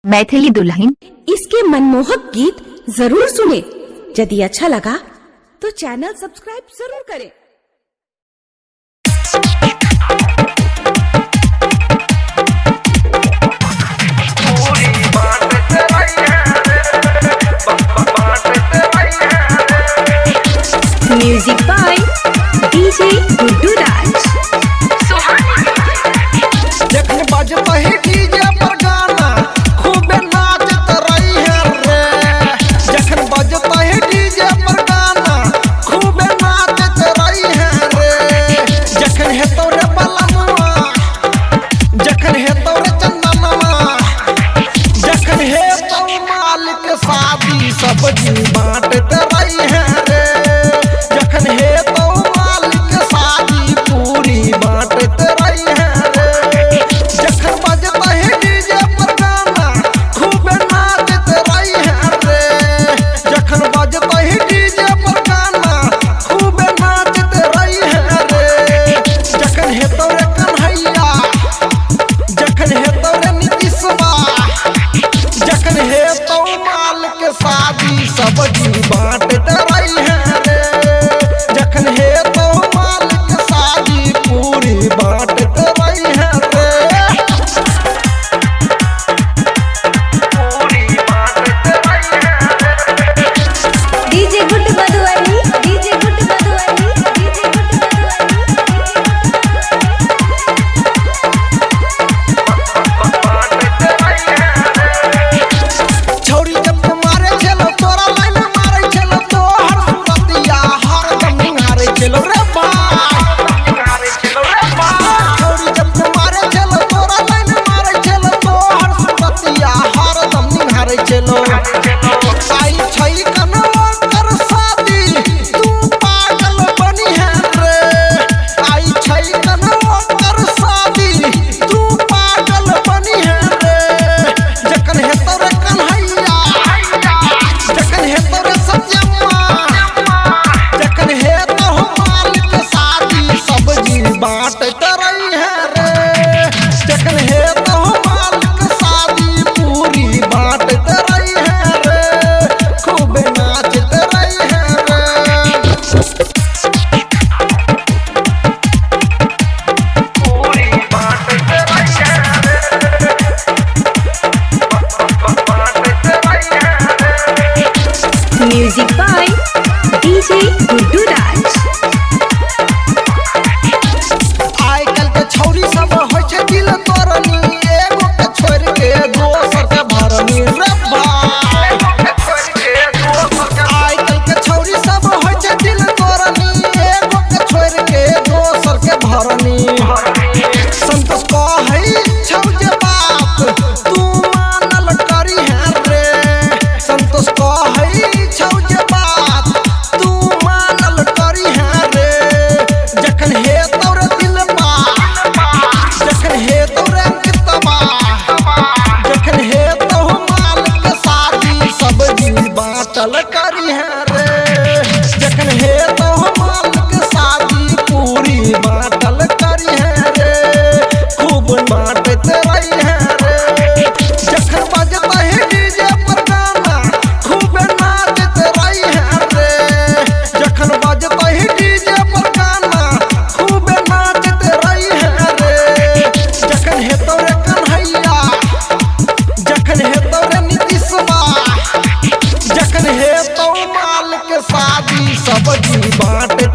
मैथिली दुल्हन। इसके मनमोहक गीत जरूर सुने। यदि अच्छा लगा तो चैनल सब्सक्राइब जरूर करें। म्यूजिक बाय डीजे गुड्डू राज। जखन बजता है डीजे पर गाना खूब नाचत रही है रे। जखन बजता है डीजे पर गाना खूब नाचत रही है रे। जखन है तोरे बलनुआ, जखन है तोरे चंदनवा, जखन है तो मालिक शादी सब्जी बांटत रही है रे। जखन है तो मालिक शादी पूरी बांटत रही है रे। जखन बजता है डीजे पर गाना खूब नाचत रही है रे। जखन बजता है डीजे पर गाना खूब नाचत रही है रे। जखन है तोरे कन्हैया, जखन है तोरे नीतीशवा, जखन है तो मालिक शादी सब्जी बांटत रही है रे। जखन है तो मालिक शादी पूरी बांटत रही है रे। पूरी बांटत रही है रे। DJ Guddu Madhubani, DJ Guddu Madhubani, DJ Guddu छौरी जब तुम्हारे चलो तोरा लाइन मारे चलो तो हर सुरतिया हर दम निहारे चलो रे बाय। छौरी जब तुम्हारे चलो तोरा लाइन मारे चलो तो हर सुरतिया हर दम निहारे चलो। आई छई कनवा कर शादी तू पागल बनी है रे। आई छई कनवा कर शादी तू पागल बनी है रे। जखन है तोरे कन्हैया, जखन है तोरे सत्यम्मा, जखन है तो मालिक शादी सब्जी बांटत रही है रे। जखन है तो मालिक शादी पूरी बांटत रही है रे। खूब नाचत रही है रे। पूरी बांटत रही है रे। बांटत रही है रे। म्यूजिक बाय डीजे गुड्डू राज। आइ काल्हि के छौरी सब होइ छै दिल तोरनी, एगो के छोड़ के दोसर के भरनी रे भाई। आइ काल्हि के छौरी सब होइ छै दिल तोरनी, एगो के छोड़ के दोसर के भरनी। संतोष कहै छौ जे बात तू मानल करी है रे। संतोष कहै छौ जे बात तू मानल करी है रे। जखन हे तोरे दिलबा, जखन हे तोरे अंकितबा, जखन हे तो मालिक शादी सब्जी बांटल करी है रे। जखन हे तो मालिक शादी पूरी बांटल करी है रे। खूब बांटत रही है रे। जखन बजता है डीजे पर गाना खूब नाचत रही है रे। जखन बजता है डीजे पर गाना खूब नाचत रही है रे। जखन है तोरे कन्हैया, जखन है तोरे नीतीशवा, जखन है तो मालिक शादी सब्जी बांटत